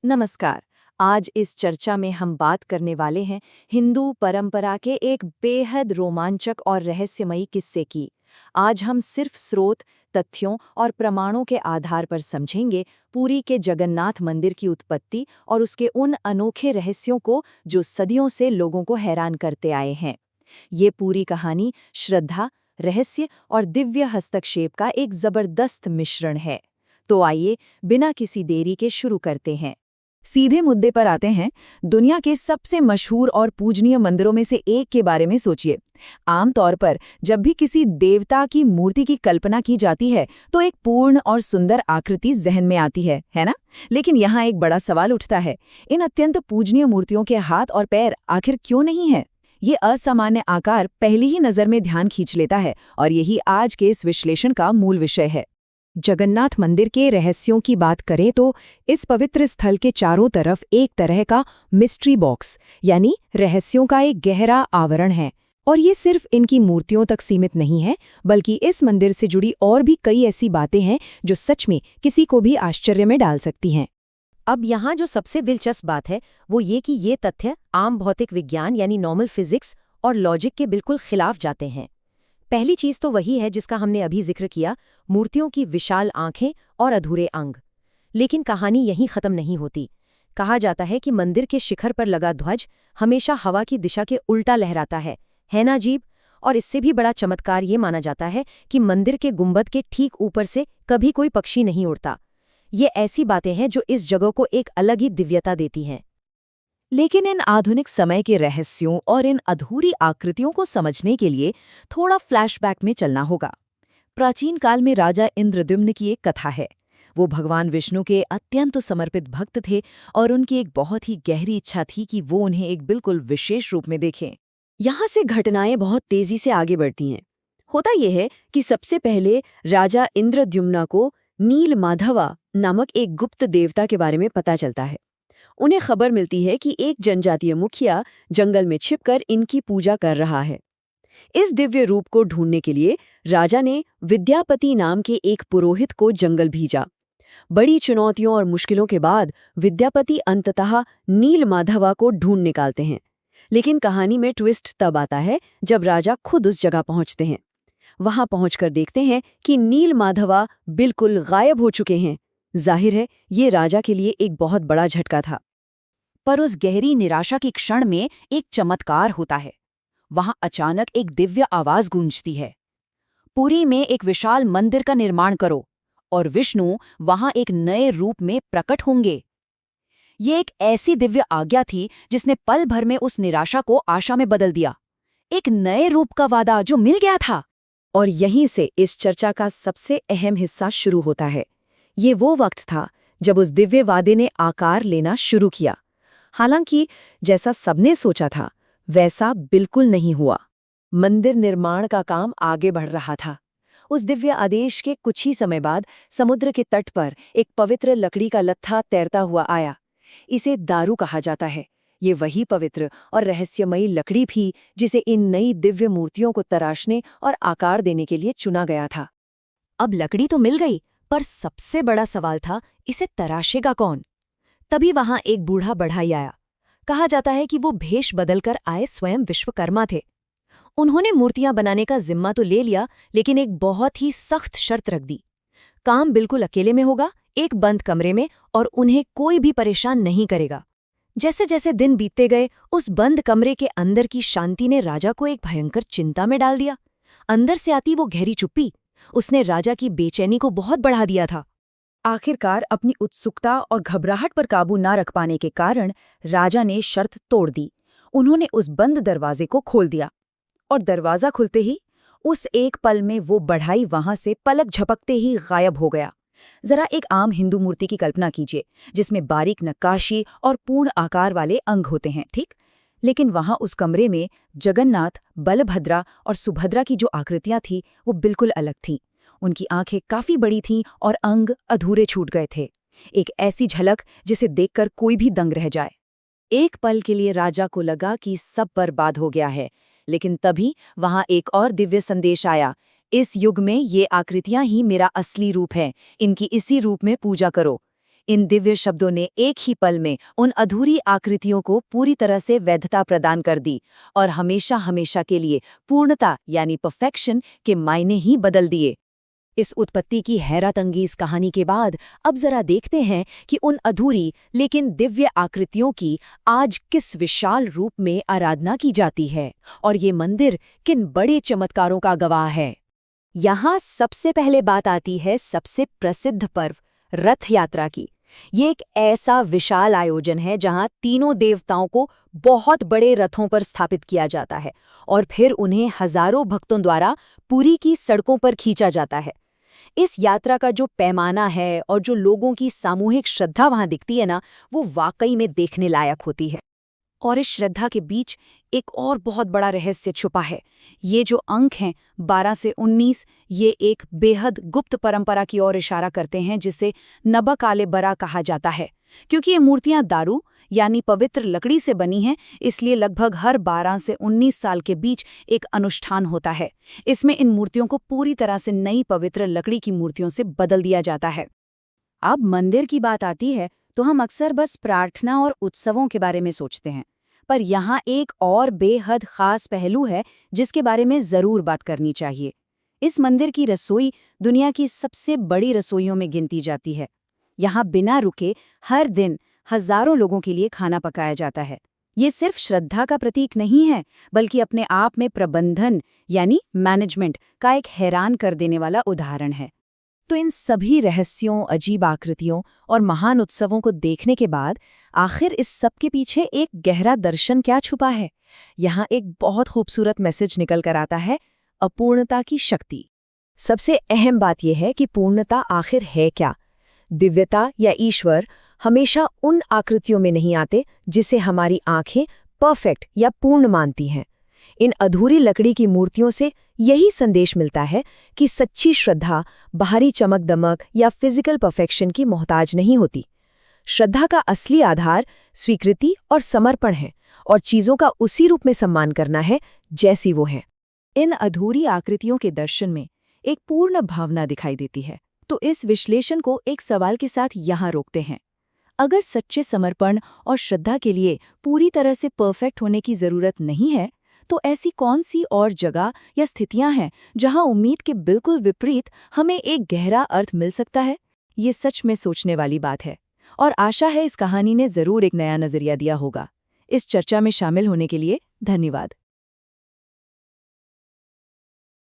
नमस्कार। आज इस चर्चा में हम बात करने वाले हैं हिंदू परंपरा के एक बेहद रोमांचक और रहस्यमयी किस्से की। आज हम सिर्फ स्रोत, तथ्यों और प्रमाणों के आधार पर समझेंगे पुरी के जगन्नाथ मंदिर की उत्पत्ति और उसके उन अनोखे रहस्यों को जो सदियों से लोगों को हैरान करते आए हैं। ये पूरी कहानी श्रद्धा, रहस्य और दिव्य हस्तक्षेप का एक जबरदस्त मिश्रण है। तो आइए बिना किसी देरी के शुरू करते हैं। सीधे मुद्दे पर आते हैं। दुनिया के सबसे मशहूर और पूजनीय मंदिरों में से एक के बारे में सोचिए। आमतौर पर जब भी किसी देवता की मूर्ति की कल्पना की जाती है तो एक पूर्ण और सुंदर आकृति जहन में आती है ना? लेकिन यहाँ एक बड़ा सवाल उठता है, इन अत्यंत पूजनीय मूर्तियों के हाथ और पैर आखिर क्यों नहीं है? ये असामान्य आकार पहली ही नज़र में ध्यान खींच लेता है और यही आज के इस विश्लेषण का मूल विषय है। जगन्नाथ मंदिर के रहस्यों की बात करें तो इस पवित्र स्थल के चारों तरफ एक तरह का मिस्ट्री बॉक्स यानी रहस्यों का एक गहरा आवरण है। और ये सिर्फ इनकी मूर्तियों तक सीमित नहीं है, बल्कि इस मंदिर से जुड़ी और भी कई ऐसी बातें हैं जो सच में किसी को भी आश्चर्य में डाल सकती हैं। अब यहाँ जो सबसे दिलचस्प बात है वो ये कि ये तथ्य आम भौतिक विज्ञान यानी नॉर्मल फिजिक्स और लॉजिक के बिल्कुल खिलाफ जाते हैं। पहली चीज तो वही है जिसका हमने अभी जिक्र किया, मूर्तियों की विशाल आंखें और अधूरे अंग। लेकिन कहानी यहीं खत्म नहीं होती। कहा जाता है कि मंदिर के शिखर पर लगा ध्वज हमेशा हवा की दिशा के उल्टा लहराता है ना अजीब? और इससे भी बड़ा चमत्कार ये माना जाता है कि मंदिर के गुंबद के ठीक ऊपर से कभी कोई पक्षी नहीं उड़ता। ये ऐसी बातें हैं जो इस जगह को एक अलग ही दिव्यता देती हैं। लेकिन इन आधुनिक समय के रहस्यों और इन अधूरी आकृतियों को समझने के लिए थोड़ा फ्लैशबैक में चलना होगा। प्राचीन काल में राजा इंद्रद्युम्न की एक कथा है। वो भगवान विष्णु के अत्यंत समर्पित भक्त थे और उनकी एक बहुत ही गहरी इच्छा थी कि वो उन्हें एक बिल्कुल विशेष रूप में देखें। यहाँ से घटनाएं बहुत तेजी से आगे बढ़ती हैं। होता यह है कि सबसे पहले राजा इंद्रद्युम्न को नीलमाधवा नामक एक गुप्त देवता के बारे में पता चलता है। उन्हें खबर मिलती है कि एक जनजातीय मुखिया जंगल में छिपकर इनकी पूजा कर रहा है। इस दिव्य रूप को ढूंढने के लिए राजा ने विद्यापति नाम के एक पुरोहित को जंगल भेजा। बड़ी चुनौतियों और मुश्किलों के बाद विद्यापति अंततः नीलमाधवा को ढूंढ निकालते हैं। लेकिन कहानी में ट्विस्ट तब आता है जब राजा खुद उस जगह पहुंचते हैं। वहां पहुंचकर देखते हैं कि नीलमाधवा बिल्कुल गायब हो चुके हैं। जाहिर है ये राजा के लिए एक बहुत बड़ा झटका था। पर उस गहरी निराशा के क्षण में एक चमत्कार होता है। वहां अचानक एक दिव्य आवाज गूंजती है, पुरी में एक विशाल मंदिर का निर्माण करो और विष्णु वहां एक नए रूप में प्रकट होंगे। ये एक ऐसी दिव्य आज्ञा थी जिसने पल भर में उस निराशा को आशा में बदल दिया। एक नए रूप का वादा जो मिल गया था। और यहीं से इस चर्चा का सबसे अहम हिस्सा शुरू होता है। ये वो वक्त था जब उस दिव्य वादे ने आकार लेना शुरू किया। हालांकि जैसा सबने सोचा था वैसा बिल्कुल नहीं हुआ। मंदिर निर्माण का काम आगे बढ़ रहा था। उस दिव्य आदेश के कुछ ही समय बाद समुद्र के तट पर एक पवित्र लकड़ी का लत्था तैरता हुआ आया। इसे दारू कहा जाता है। ये वही पवित्र और रहस्यमयी लकड़ी भी जिसे इन नई दिव्य मूर्तियों को तराशने और आकार देने के लिए चुना गया था। अब लकड़ी तो मिल गई, पर सबसे बड़ा सवाल था, इसे तराशेगा कौन? तभी वहां एक बूढ़ा बढ़ाई आया। कहा जाता है कि वो भेष बदलकर आए स्वयं विश्वकर्मा थे। उन्होंने मूर्तियां बनाने का जिम्मा तो ले लिया, लेकिन एक बहुत ही सख्त शर्त रख दी। काम बिल्कुल अकेले में होगा, एक बंद कमरे में, और उन्हें कोई भी परेशान नहीं करेगा। जैसे जैसे दिन बीतते गए, उस बंद कमरे के अंदर की शांति ने राजा को एक भयंकर चिंता में डाल दिया। अंदर से आती वो गहरी चुप्पी उसने राजा की बेचैनी को बहुत बढ़ा दिया था। आखिरकार अपनी उत्सुकता और घबराहट पर काबू ना रख पाने के कारण राजा ने शर्त तोड़ दी। उन्होंने उस बंद दरवाजे को खोल दिया और दरवाजा खुलते ही उस एक पल में वो बढ़ाई वहां से पलक झपकते ही गायब हो गया। जरा एक आम हिंदू मूर्ति की कल्पना कीजिए जिसमें बारीक नक्काशी और पूर्ण आकार वाले अंग होते हैं, ठीक? लेकिन वहां उस कमरे में जगन्नाथ, बलभद्रा और सुभद्रा की जो आकृतियां थीं वो बिल्कुल अलग थीं। उनकी आंखें काफी बड़ी थीं और अंग अधूरे छूट गए थे। एक ऐसी झलक जिसे देखकर कोई भी दंग रह जाए। एक पल के लिए राजा को लगा कि सब बर्बाद हो गया है, लेकिन तभी वहां एक और दिव्य संदेश आया। इस युग में ये आकृतियां ही मेरा असली रूप है, इनकी इसी रूप में पूजा करो। इन दिव्य शब्दों ने एक ही पल में उन अधूरी आकृतियों को पूरी तरह से वैधता प्रदान कर दी और हमेशा हमेशा के लिए पूर्णता यानी परफेक्शन के मायने ही बदल दिए। इस उत्पत्ति की हैरतअंगेज कहानी के बाद अब जरा देखते हैं कि उन अधूरी लेकिन दिव्य आकृतियों की आज किस विशाल रूप में आराधना की जाती है और ये मंदिर किन बड़े चमत्कारों का गवाह है। यहाँ सबसे पहले बात आती है सबसे प्रसिद्ध पर्व रथ यात्रा की। ये एक ऐसा विशाल आयोजन है जहाँ तीनों देवताओं को बहुत बड़े रथों पर स्थापित किया जाता है और फिर उन्हें हजारों भक्तों द्वारा पुरी की सड़कों पर खींचा जाता है। इस यात्रा का जो पैमाना है और जो लोगों की सामूहिक श्रद्धा वहां दिखती है ना, वो वाकई में देखने लायक होती है। और इस श्रद्धा के बीच एक और बहुत बड़ा रहस्य छुपा है। ये जो अंक हैं 12 से 19, ये एक बेहद गुप्त परंपरा की ओर इशारा करते हैं जिसे नबकाले-बरा कहा जाता है। क्योंकि ये मूर्तियां दारू यानी पवित्र लकड़ी से बनी हैं, इसलिए लगभग हर 12 से 19 साल के बीच एक अनुष्ठान होता है। इसमें इन मूर्तियों को पूरी तरह से नई पवित्र लकड़ी की मूर्तियों से बदल दिया जाता है। अब मंदिर की बात आती है तो हम अक्सर बस प्रार्थना और उत्सवों के बारे में सोचते हैं, पर यहाँ एक और बेहद खास पहलू है जिसके बारे में जरूर बात करनी चाहिए। इस मंदिर की रसोई दुनिया की सबसे बड़ी रसोइयों में गिनती जाती है। यहाँ बिना रुके हर दिन हजारों लोगों के लिए खाना पकाया जाता है। ये सिर्फ श्रद्धा का प्रतीक नहीं है, बल्कि अपने आप में प्रबंधन यानी मैनेजमेंट का एक हैरान कर देने वाला उदाहरण है। तो इन सभी रहस्यों, अजीब आकृतियों और महान उत्सवों को देखने के बाद आखिर इस सब के पीछे एक गहरा दर्शन क्या छुपा है? यहाँ एक बहुत खूबसूरत मैसेज निकल कर आता है, अपूर्णता की शक्ति। सबसे अहम बात यह है कि पूर्णता आखिर है क्या? दिव्यता या ईश्वर हमेशा उन आकृतियों में नहीं आते जिसे हमारी आंखें परफेक्ट या पूर्ण मानती हैं। इन अधूरी लकड़ी की मूर्तियों से यही संदेश मिलता है कि सच्ची श्रद्धा बाहरी चमक दमक या फिजिकल परफेक्शन की मोहताज नहीं होती। श्रद्धा का असली आधार स्वीकृति और समर्पण है और चीज़ों का उसी रूप में सम्मान करना है जैसी वो हैं। इन अधूरी आकृतियों के दर्शन में एक पूर्ण भावना दिखाई देती है। तो इस विश्लेषण को एक सवाल के साथ यहाँ रोकते हैं। अगर सच्चे समर्पण और श्रद्धा के लिए पूरी तरह से परफेक्ट होने की ज़रूरत नहीं है, तो ऐसी कौन सी और जगह या स्थितियां हैं जहां उम्मीद के बिल्कुल विपरीत हमें एक गहरा अर्थ मिल सकता है? ये सच में सोचने वाली बात है और आशा है इस कहानी ने ज़रूर एक नया नज़रिया दिया होगा। इस चर्चा में शामिल होने के लिए धन्यवाद।